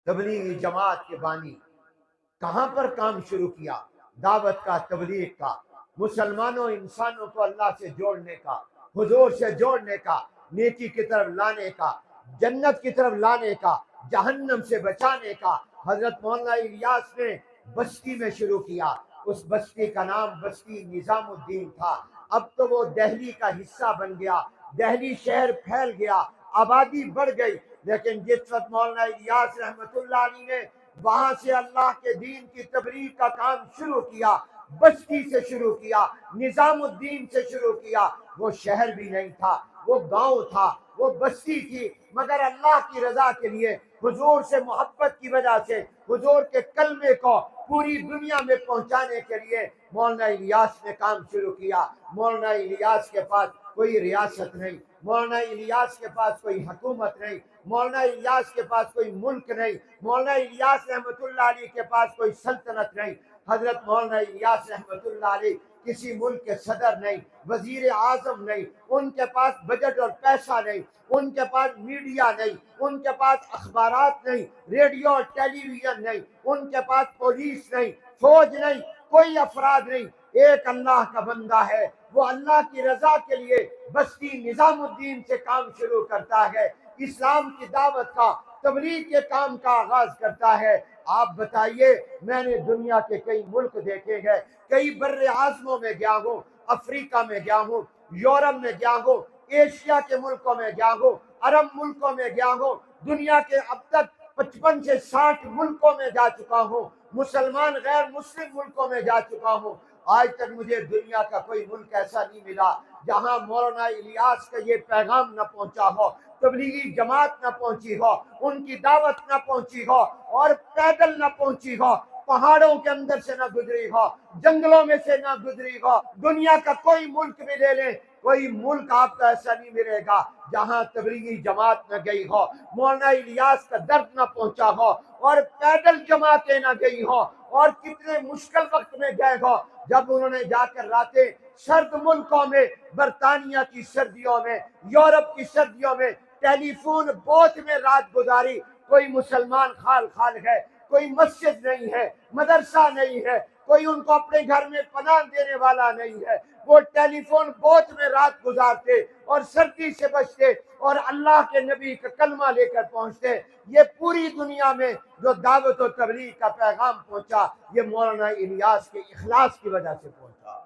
تبلیغی جماعت کے بانی، کہاں پر کام شروع کیا؟ دعوت کا، تبلیغ کا، مسلمانوں انسانوں کو اللہ سے جوڑنے کا، حضور سے جوڑنے کا، نیکی کی طرف لانے کا، جنت کی طرف لانے کا، جہنم سے بچانے کا۔ حضرت مولانا الیاس نے بستی میں شروع کیا، اس بستی کا نام بستی نظام الدین تھا۔ اب تو وہ دہلی کا حصہ بن گیا، دہلی شہر پھیل گیا، آبادی بڑھ گئی، لیکن جس وقت مولانا الیاس رحمت اللہ علیہ نے وہاں سے اللہ کے دین کی تبلیغ کا کام شروع کیا، بستی سے شروع کیا، نظام الدین سے شروع کیا، وہ شہر بھی نہیں تھا، وہ گاؤں تھا، وہ بستی تھی، مگر اللہ کی رضا کے لیے، حضور سے محبت کی وجہ سے، حضور کے کلمے کو پوری دنیا میں پہنچانے کے لیے مولانا الیاس نے کام شروع کیا۔ مولانا الیاس کے پاس کوئی ریاست نہیں، مولانا الیاس کے پاس کوئی حکومت نہیں، مولانا الیاس کے پاس کوئی ملک نہیں، مولانا الیاس رحمت اللہ علیہ کے پاس کوئی سلطنت نہیں۔ حضرت مولانا الیاس رحمت اللہ علیہ کسی ملک کے صدر نہیں، وزیر اعظم نہیں، ان کے پاس بجٹ اور پیسہ نہیں، ان کے پاس میڈیا نہیں، ان کے پاس اخبارات نہیں، ریڈیو اور ٹیلی ویژن نہیں، ان کے پاس پولیس نہیں، فوج نہیں، کوئی افراد نہیں، ایک اللہ کا بندہ ہے، وہ اللہ کی رضا کے لیے بستی نظام الدین سے کام شروع کرتا ہے، اسلام کی دعوت کا، تبلیغ کے کام کا آغاز کرتا ہے۔ آپ بتائیے، میں نے دنیا کے کئی ملک دیکھے ہیں، کئی بر اعظموں میں گیا ہوں، افریقہ میں گیا ہوں، یورپ میں گیا ہوں، ایشیا کے ملکوں میں گیا ہوں، عرب ملکوں میں گیا ہوں، دنیا کے اب تک 55 سے 60 ملکوں میں جا چکا ہوں، مسلمان غیر مسلم ملکوں میں جا چکا ہوں۔ آج تک مجھے دنیا کا کوئی ملک ایسا نہیں ملا جہاں مولانا الیاس کا یہ پیغام نہ پہنچا ہو، تبلیغی جماعت نہ پہنچی ہو، ان کی دعوت نہ پہنچی ہو، اور پیدل نہ پہنچی ہو، پہاڑوں کے اندر سے نہ گزری ہو، جنگلوں میں سے نہ گزری ہو۔ دنیا کا کوئی ملک بھی لے لیں، کوئی ملک آپ کو ایسا نہیں ملے گا جہاں تبلیغی جماعت نہ گئی ہو، مولانا الیاس کا درد نہ پہنچا ہو، اور پیدل جماعتیں نہ گئی ہو، اور کتنے مشکل وقت میں گئے ہو، جب انہوں نے جا کر راتیں سرد ملکوں میں، برطانیہ کی سردیوں میں، یورپ کی سردیوں میں، ٹیلی فون بوت میں رات گزاری۔ کوئی مسلمان خال خال ہے، کوئی مسجد نہیں ہے، مدرسہ نہیں ہے، کوئی ان کو اپنے گھر میں پناہ دینے والا نہیں ہے، وہ ٹیلی فون بوت میں رات گزارتے اور سردی سے بچتے اور اللہ کے نبی کا کلمہ لے کر پہنچتے۔ یہ پوری دنیا میں جو دعوت و تبلیغ کا پیغام پہنچا، یہ مولانا الیاس کے اخلاص کی وجہ سے پہنچا۔